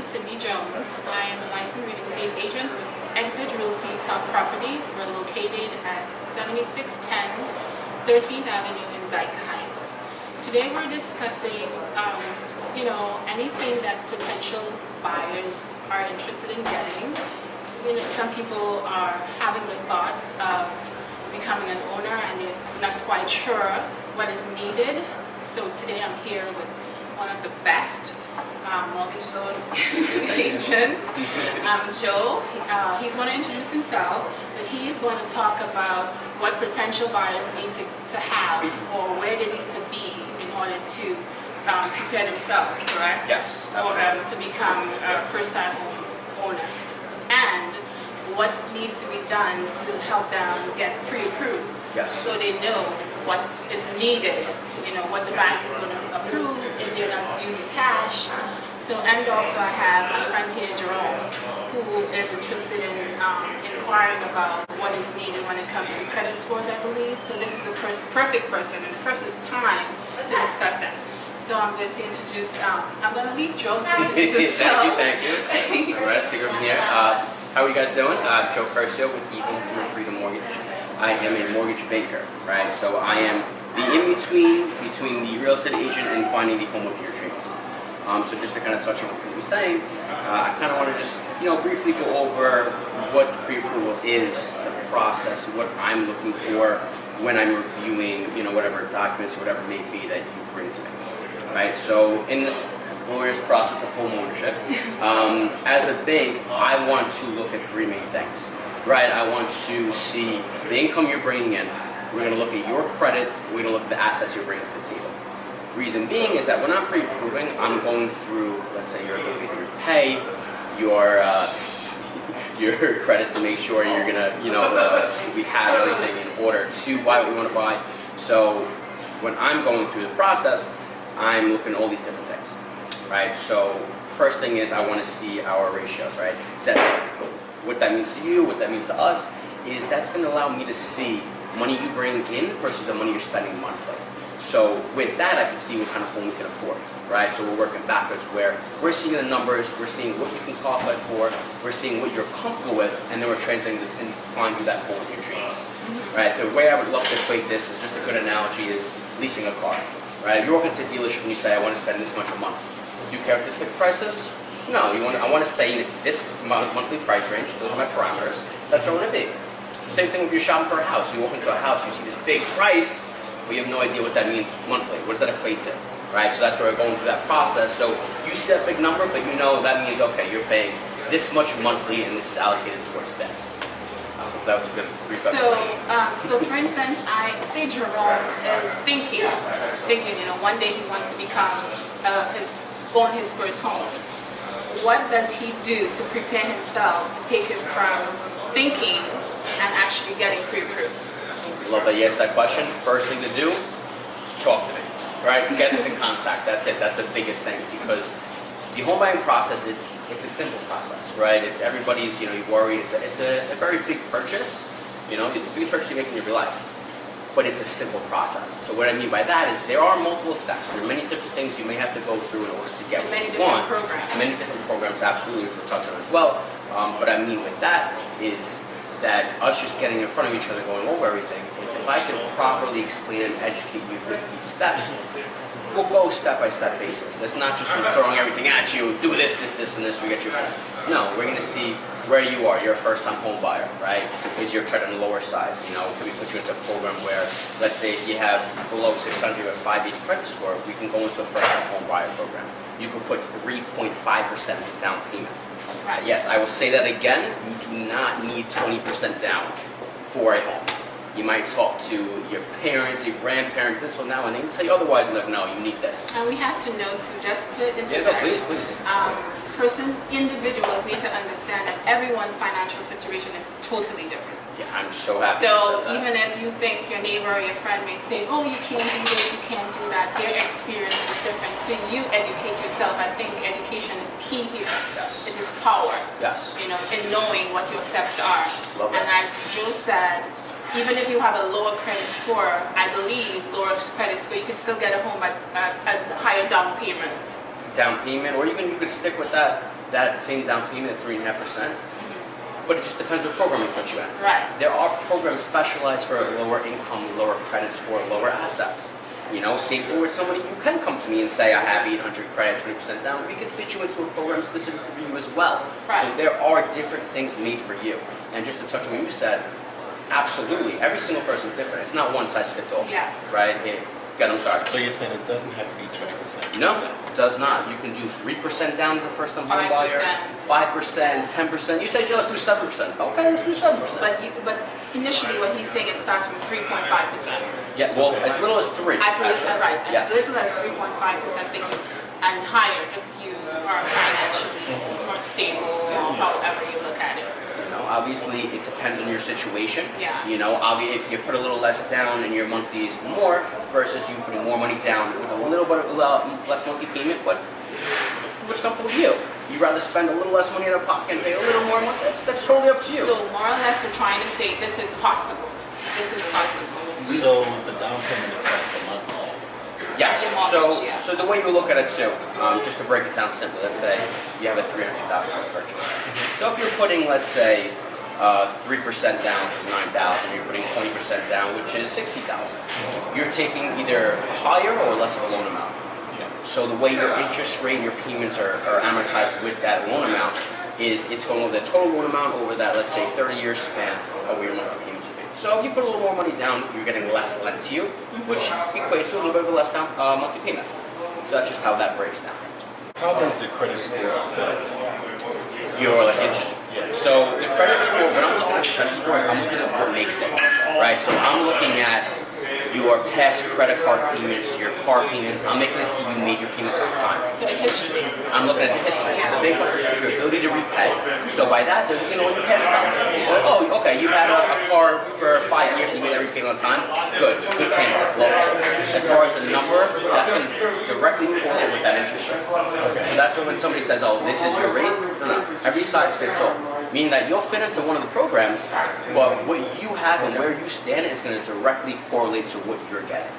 Cindy Jones. I am a licensed real estate agent with Exit Realty Top Properties. We're located at 7610 13th Avenue in Dyke Heights. Today we're discussing, anything that potential buyers are interested in getting. Some people are having the thoughts of becoming an owner and they're not quite sure what is needed. So today I'm here with one of the best mortgage loan agents, Joe. He's going to introduce himself, but he's going to talk about what potential buyers need to have or where they need to be in order to prepare themselves, correct? Yes, For to become a first-time owner. And what needs to be done to help them get pre-approved. Yes. So they know what is needed, what the bank is going to approve if they're not using cash. And also I have a friend here, Jerome, who is interested in inquiring about what is needed when it comes to credit scores, I believe. So this is the perfect person and the perfect time to discuss that. So I'm going to introduce, I'm going to leave Joe to introduce himself. Thank you. All right, let's take it from here. How are you guys doing? I'm Joe Curcio with the Homes and Freedom Mortgage. I am a mortgage banker, right? So I am the in-between between the real estate agent and finding the home of your dreams. So just to kind of touch on what Cindy was saying, I kind of want to just, briefly go over what pre-approval is, the process, what I'm looking for when I'm reviewing, whatever documents or whatever it may be that you bring to me, right? So in this glorious process of home ownership, as a bank, I want to look at three main things, right? I want to see the income you're bringing in. We're going to look at your credit. We're going to look at the assets you're bringing to the table. Reason being is that when I'm pre-approving, I'm going through, let's say, your ability to repay, your credit to make sure you're gonna, we have everything in order to buy what we want to buy. So when I'm going through the process, I'm looking at all these different things, right? So first thing is I want to see our ratios, right? Debt code. What that means to you, what that means to us, is that's going to allow me to see money you bring in versus the money you're spending monthly. So with that, I can see what kind of home we can afford, right? So we're working backwards where we're seeing the numbers, we're seeing what you can qualify for, we're seeing what you're comfortable with, and then we're translating this and find you that home of your dreams, right? The way I would love to equate this is just a good analogy is leasing a car, right? If you walk into a dealership and you say, I want to spend this much a month, do you care if this is the prices? No, I want to stay in this monthly price range, those are my parameters, that's what I want to be. Same thing if you're shopping for a house, you walk into a house, you see this big price, but you have no idea what that means monthly. What does that equate to, right? So that's where we're going through that process. So you see that big number, but that means, okay, you're paying this much monthly and this is allocated towards this. That was a good brief explanation. So for instance, I say Jerome is thinking, one day he wants to own his first home. What does he do to prepare himself to take him from thinking and actually getting pre-approved? Love that you asked that question. First thing to do, talk to me, right? Get us in contact. That's it. That's the biggest thing because the home buying process, it's a simple process, right? It's everybody's, you worry. It's a very big purchase, it's a big purchase you make in your life, but it's a simple process. So what I mean by that is there are multiple steps. There are many different things you may have to go through in order to get what you want. Many different programs, absolutely, which we'll touch on as well. What I mean with that is that us just getting in front of each other, going over everything, is if I can properly explain and educate you with these steps, we'll go step-by-step basis. It's not just throwing everything at you, do this, and this, we get you home. No, we're going to see where you are. You're a first-time home buyer, right? Is your credit on the lower side? Can we put you into a program where, let's say if you have below 600, you have 580 credit score, we can go into a first-time home buyer program. You can put 3.5% down payment. Yes, I will say that again, you do not need 20% down for a home. You might talk to your parents, your grandparents, this one, that one, they can tell you otherwise, and they're like, no, you need this. And we have to know too, just to interject. Yeah, no, please. Individuals need to understand that everyone's financial situation is totally different. Yeah, I'm so happy So you said that. even if you think your neighbor or your friend may say, oh, you can't do this, you can't do that, their experience is different. So you educate yourself. I think education is key here. Yes. It is power. Yes. In knowing what your steps are. Love and that. as Joe said, even if you have a lower credit score, I believe lower credit score, you can still get a home by a higher down payment. Down payment, or even you could stick with that that same down payment at 3.5%, but it just depends what program we put you in. Right. There are programs specialized for lower income, lower credit score, lower assets. You know, same thing with somebody, you can come to me and say, I have 800 credit, 20% down. We can fit you into a program specific for you as well. Right. So there are different things made for you. And just to touch on what you said, absolutely, every single person is different. It's not one size fits all. Yes. Right? God, I'm sorry. So you're saying it doesn't have to be 20%? No, it does not. You can do 3% down as a first-time home 5%. buyer, 5%, 10%. You say, Joe, let's do 7%. Okay, let's do 7%. But initially, what he's saying, it starts from 3.5%. Yeah, well, as little as 3. I believe actually. right. As Yes. little as 3.5% thinking, and higher if you are financially more stable or however you look at it. You know, obviously, it depends on your situation. Yeah. You know, obviously, if you put a little less down and your monthly is more versus you putting more money down with a little bit less monthly payment, but what's comfortable with you? You'd rather spend a little less money in your pocket and pay a little more money? That's totally up to you. So more or less, we're trying to say this is possible. This is possible. So the down payment affects the monthly? Yes. The mortgage, So, yeah. so the way you look at it too, just to break it down simply, let's say you have a $300,000 purchase. So if you're putting, let's say, 3% down, which is $9,000, you're putting 20% down, which is $60,000. You're taking either higher or less of a loan amount. Yeah. So the way your interest rate and your payments are amortized with that loan amount is it's going over the total loan amount over that, let's say, 30-year span of where your monthly payments will be. So if you put a little more money down, you're getting less lent to you, which equates to a little bit of a less down monthly payment. So that's just how that breaks down. How does the credit score affect? Your like interest. Yeah. So the credit score, when I'm looking at the credit scores, I'm looking at what makes it, right? So I'm looking at your past credit card payments, your car payments. I'm making it see you made your payments on time. So the history. I'm looking at the history. So the bank wants to see your ability to repay. So by that, they're looking at all your past stuff. Like, oh, okay, you've had a car for 5 years and you made every payment on time. Good candidate, love that. As far as the number, that's going to directly correlate with that interest rate. So that's when somebody says, oh, this is your rate. No, every size fits all. Meaning that you'll fit into one of the programs, but what you have and where you stand is going to directly correlate to what you're getting.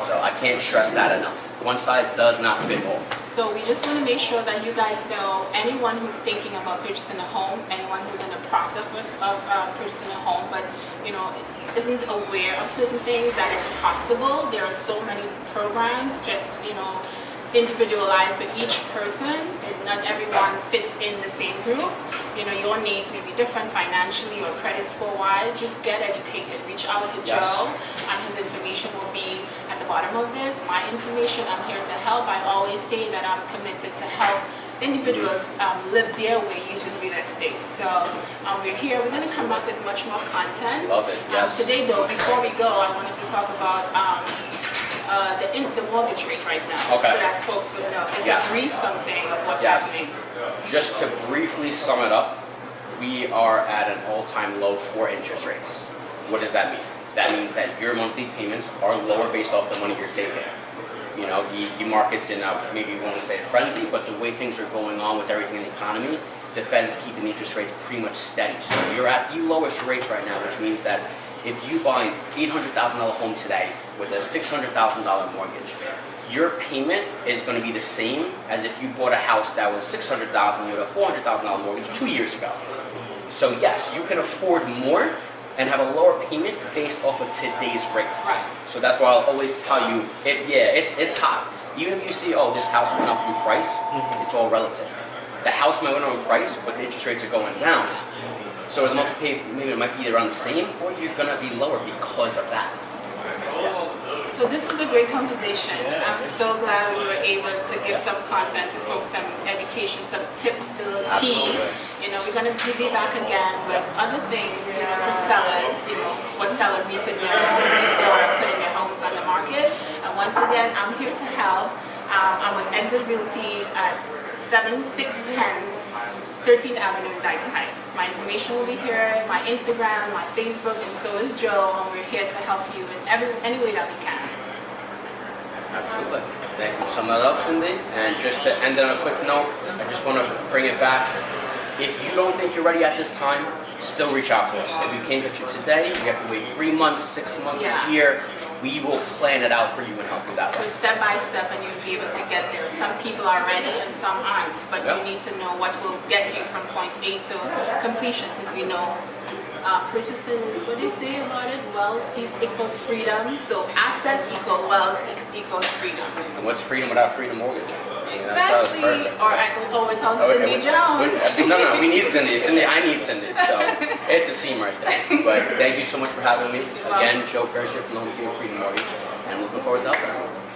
So I can't stress that enough. One size does not fit all. So we just want to make sure that you guys know anyone who's thinking about purchasing a home, anyone who's in the process of purchasing a home, but isn't aware of certain things, that it's possible. There are so many programs, just individualized for each person, and not everyone fits in the same group. Your needs may be different financially or credit score wise. Just get educated. Reach out to Yes. Joe. His information will be at the bottom of this. My information, I'm here to help. I always say that I'm committed to help individuals live their way using real estate. So we're here. We're going to come up with much more content. Love it, yes. Today, though, before we go, I wanted to talk about the mortgage rate right now, Okay. so that folks would know. Just Yes. to brief something of what's Yes. happening. Just to briefly sum it up, we are at an all-time low for interest rates. What does that mean? That means that your monthly payments are lower based off the money you're taking. The market's in maybe you want to say a frenzy, but the way things are going on with everything in the economy, the Fed's keeping the interest rates pretty much steady. So you're at the lowest rates right now, which means that if you buy an $800,000 home today with a $600,000 mortgage, your payment is going to be the same as if you bought a house that was $600,000 with a $400,000 mortgage 2 years ago. So yes, you can afford more and have a lower payment based off of today's rates. Right. So that's why I'll always tell you, it's hot. Even if you see, oh, this house went up in price, it's all relative. The house might went up in price, but the interest rates are going down. So the monthly payment maybe it might be around the same, or you're gonna be lower because of that. So this was a great conversation. I'm so glad we were able to give some content to folks, some education, some tips, the little tea. Absolutely. We're going to be back again with other things, for sellers, what sellers need to know before putting their homes on the market. And once again, I'm here to help. I'm with Exit Realty at 7610 13th Avenue in Dyke Heights. My information will be here, my Instagram, my Facebook, and so is Joe, and we're here to help you in any way that we can. Absolutely. Thank you for summing that up, Cindy. And just to end on a quick note, I just want to bring it back. If you don't think you're ready at this time, still reach out to us. If we can't get you today, you have to wait 3 months, 6 months, Yeah. a year. we will plan it out for you and help you that So way. step by step, and you'll be able to get there. Some people are ready and some aren't, but Yep. you need to know what will get you from point A to completion, because we know purchasing is, what do you say about it? Wealth equals freedom. So assets equal wealth equals freedom. And what's freedom without freedom mortgage? That was Exactly. perfect. Or without Oh, Cindy Jones. No, we need Cindy. I need Cindy. So it's a team right there. But thank you so much for having me. Again, Joe Kersher from the home team of Freedom Mortgage, and looking forward to helping.